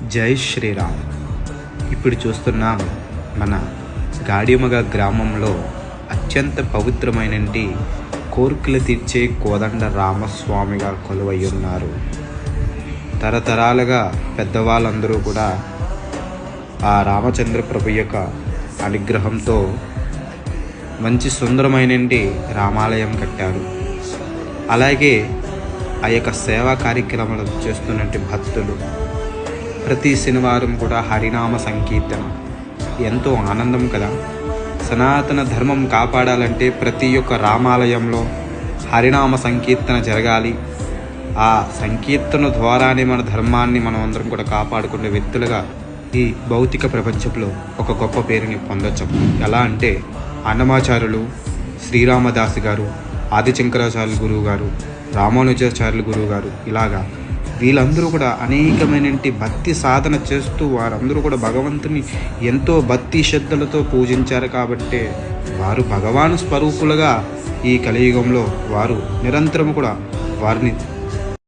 జై శ్రీరామ్. ఇప్పుడు చూస్తున్నాం మన గాడిమగ గ్రామంలో అత్యంత పవిత్రమైనటి కోరికలు తీర్చే కోదండ రామస్వామిగా కొలువై ఉన్నారు. తరతరాలుగా పెద్దవాళ్ళందరూ కూడా ఆ రామచంద్ర ప్రభు యొక్క అనుగ్రహంతో మంచి సుందరమైనటి రామాలయం కట్టారు. అలాగే ఆ యొక్క సేవా కార్యక్రమాలు చేస్తున్నట్టు భక్తులు ప్రతి శనివారం కూడా హరినామ సంకీర్తన ఎంతో ఆనందం కదా. సనాతన ధర్మం కాపాడాలంటే ప్రతి ఒక్క రామాలయంలో హరినామ సంకీర్తన జరగాలి. ఆ సంకీర్తన ద్వారానే మన ధర్మాన్ని మనం అందరం కూడా కాపాడుకునే వ్యక్తులుగా ఈ భౌతిక ప్రపంచంలో ఒక గొప్ప పేరుని పొందొచ్చు. ఎలా అంటే అన్నమాచార్యులు, శ్రీరామదాసు గారు, ఆదిశంకరాచార్యులు గురువు గారు, రామానుజాచార్యులు గురువు గారు, ఇలాగా వీళ్ళందరూ కూడా అనేకమైనటి భక్తి సాధన చేస్తూ వారందరూ కూడా భగవంతుని ఎంతో భక్తి శ్రద్ధలతో పూజించారు. కాబట్టే వారు భగవాను స్వరూపులుగా ఈ కలియుగంలో వారు నిరంతరం కూడా వారిని